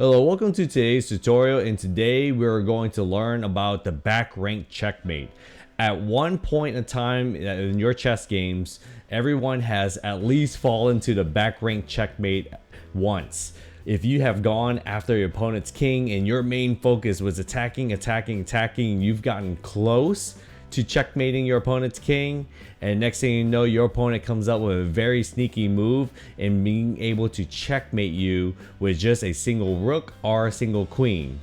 Hello, welcome to today's tutorial, and today we're going to learn about the back rank checkmate. At one point in time in your chess games, everyone has at least fallen to the back rank checkmate once. If you have gone after your opponent's king and your main focus was attacking, you've gotten close to checkmating your opponent's king, and next thing you know, your opponent comes up with a very sneaky move and being able to checkmate you with just a single rook or a single queen.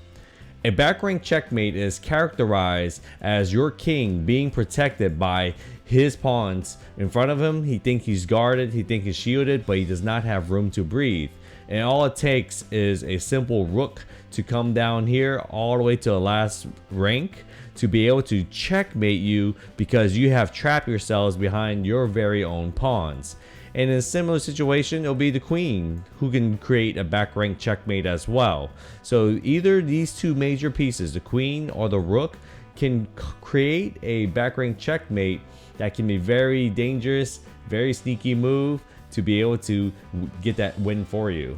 A back rank checkmate is characterized as your king being protected by his pawns in front of him. He thinks he's guarded, he thinks he's shielded, but he does not have room to breathe. And all it takes is a simple rook to come down here all the way to the last rank to be able to checkmate you, because you have trapped yourselves behind your very own pawns. And in a similar situation, it'll be the queen who can create a back rank checkmate as well. So either these two major pieces, the queen or the rook, can create a back rank checkmate that can be very dangerous, very sneaky move to be able to get that win for you.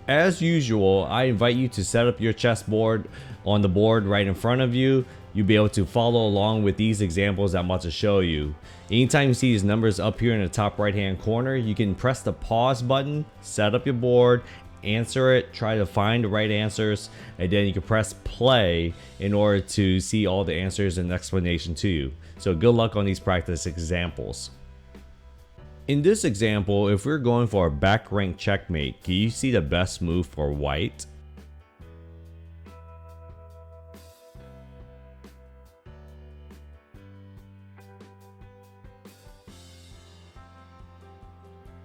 As usual, I invite you to set up your chessboard on the board right in front of you. You'll be able to follow along with these examples I'm about to show you. Anytime you see these numbers up here in the top right hand corner, you can press the pause button, set up your board, answer it, try to find the right answers, and then you can press play in order to see all the answers and explanation to you. So good luck on these practice examples. In this example, if we're going for a back rank checkmate, can you see the best move for white?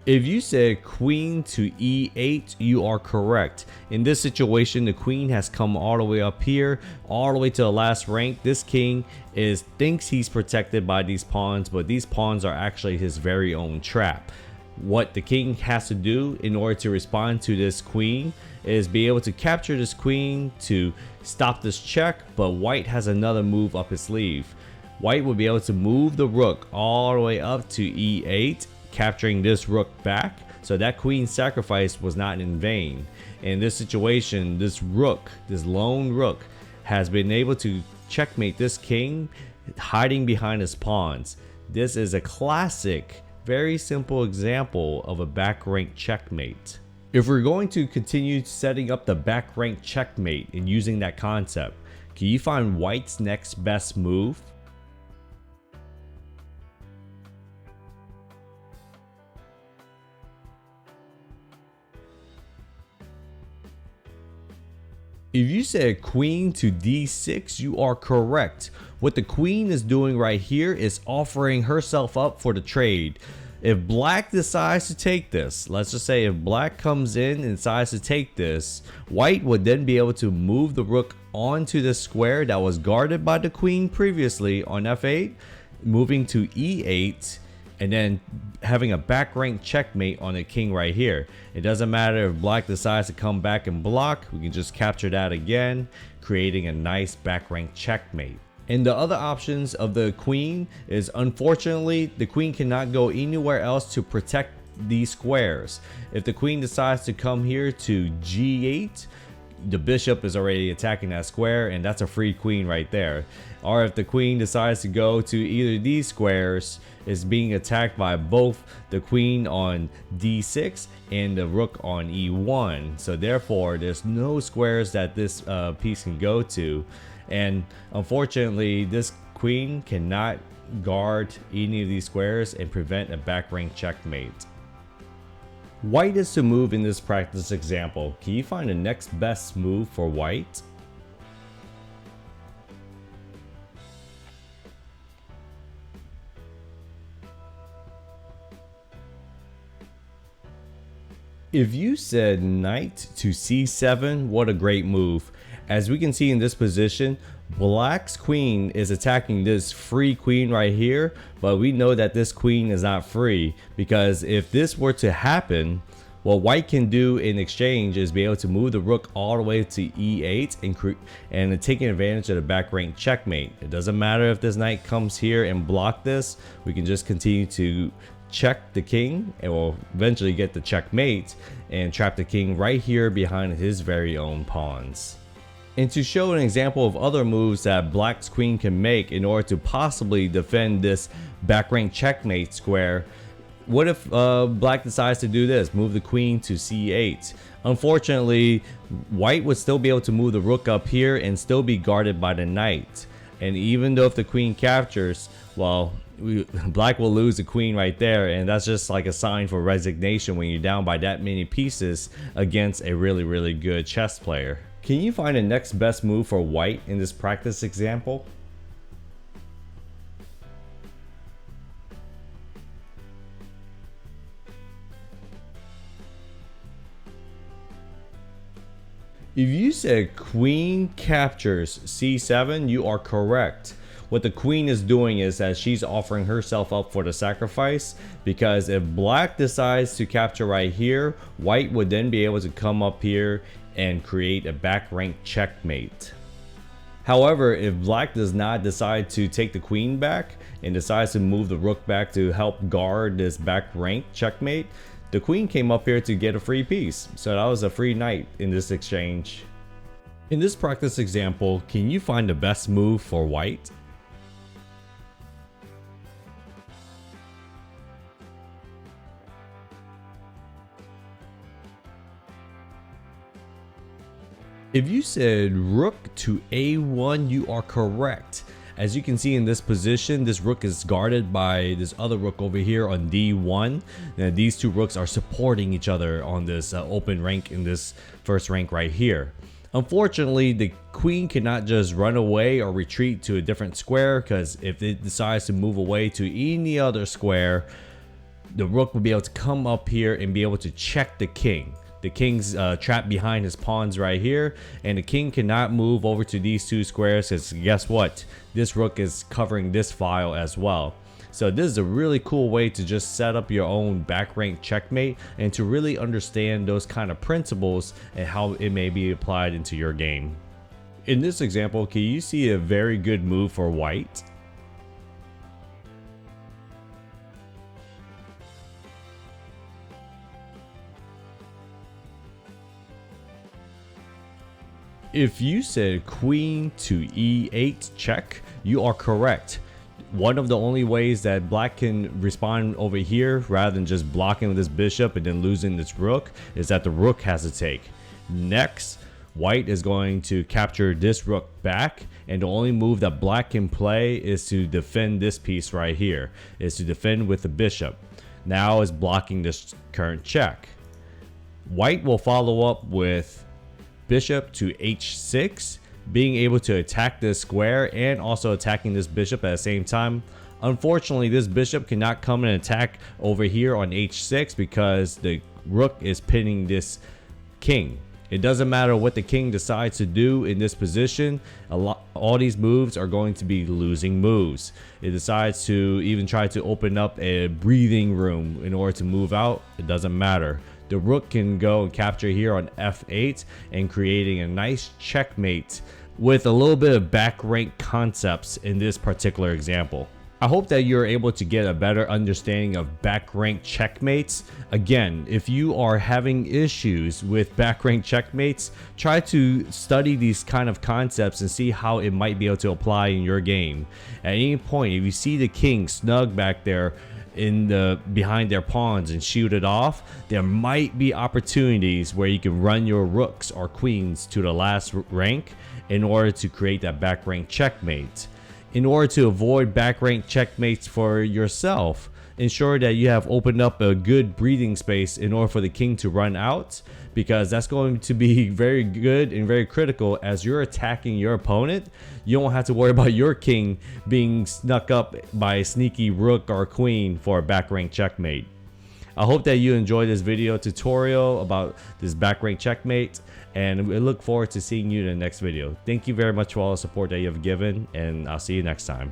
If you said queen to e8, you are correct. In this situation, the queen has come all the way up here, all the way to the last rank. This king thinks he's protected by these pawns, but these pawns are actually his very own trap. What the king has to do in order to respond to this queen is be able to capture this queen to stop this check, but white has another move up his sleeve. White will be able to move the rook all the way up to e8, capturing this rook back, so that queen sacrifice was not in vain. In this situation, this rook, this lone rook, has been able to checkmate this king hiding behind his pawns. This is a classic, very simple example of a back rank checkmate. If we're going to continue setting up the back rank checkmate and using that concept, can you find white's next best move? If you said queen to d6, you are correct. What the queen is doing right here is offering herself up for the trade. If black decides to take this, let's just say if black comes in and decides to take this, white would then be able to move the rook onto the square that was guarded by the queen previously on f8, moving to e8, and then having a back rank checkmate on the king right here. It doesn't matter if black decides to come back and block, we can just capture that again, creating a nice back rank checkmate. And the other options of the queen is, unfortunately, the queen cannot go anywhere else to protect these squares. If the queen decides to come here to g8, the bishop is already attacking that square, and that's a free queen right there. Or if the queen decides to go to either of these squares, is being attacked by both the queen on d6 and the rook on e1. So therefore, there's no squares that this piece can go to. And unfortunately, this queen cannot guard any of these squares and prevent a back rank checkmate. White is to move in this practice example. Can you find the next best move for white? If you said knight to c7, what a great move. As we can see in this position, black's queen is attacking this free queen right here, but we know that this queen is not free, because if this were to happen, what white can do in exchange is be able to move the rook all the way to e8 and taking advantage of the back rank checkmate. It doesn't matter if this knight comes here and block this, we can just continue to check the king and will eventually get the checkmate and trap the king right here behind his very own pawns. And to show an example of other moves that black's queen can make in order to possibly defend this back rank checkmate square, what if black decides to do this, move the queen to c8? Unfortunately, white would still be able to move the rook up here and still be guarded by the knight. And even though if the queen captures, well, black will lose the queen right there, and that's just like a sign for resignation when you're down by that many pieces against a really good chess player. Can you find the next best move for white in this practice example? If you said queen captures c7, you are correct. What the queen is doing is that she's offering herself up for the sacrifice, because if black decides to capture right here, white would then be able to come up here and create a back rank checkmate. However, if black does not decide to take the queen back and decides to move the rook back to help guard this back rank checkmate, the queen came up here to get a free piece, so that was a free knight in this exchange. In this practice example, can you find the best move for white? If you said rook to a1, you are correct. As you can see in this position, this rook is guarded by this other rook over here on d1. Now, these two rooks are supporting each other on this open rank in this first rank right here. Unfortunately, the queen cannot just run away or retreat to a different square, because if it decides to move away to any other square, the rook will be able to come up here and be able to check the king. The king's trapped behind his pawns right here, and the king cannot move over to these two squares, because guess what? This rook is covering this file as well. So this is a really cool way to just set up your own back rank checkmate and to really understand those kind of principles and how it may be applied into your game. In this example, can you see a very good move for white? If you said queen to e8 check, you are correct. One of the only ways that black can respond over here, rather than just blocking with this bishop and then losing this rook, is that the rook has to take. Next, white is going to capture this rook back, and the only move that black can play is to defend this piece right here, is to defend with the bishop. Now is blocking this current check. White will follow up with bishop to h6, being able to attack this square and also attacking this bishop at the same time. Unfortunately, this bishop cannot come and attack over here on h6 because the rook is pinning this king. It doesn't matter what the king decides to do in this position, all these moves are going to be losing moves. It decides to even try to open up a breathing room in order to move out, it doesn't matter. The rook can go and capture here on f8 and creating a nice checkmate with a little bit of back rank concepts in this particular example. I hope that you're able to get a better understanding of back rank checkmates. Again, if you are having issues with back rank checkmates, try to study these kind of concepts and see how it might be able to apply in your game. At any point, if you see the king snug back there behind their pawns and shoot it off, there might be opportunities where you can run your rooks or queens to the last rank in order to create that back rank checkmate. In order to avoid back rank checkmates for yourself, ensure that you have opened up a good breathing space in order for the king to run out, because that's going to be very good and very critical as you're attacking your opponent. You don't have to worry about your king being snuck up by a sneaky rook or queen for a back rank checkmate. I hope that you enjoyed this video tutorial about this back rank checkmate, and we look forward to seeing you in the next video. Thank you very much for all the support that you have given, and I'll see you next time.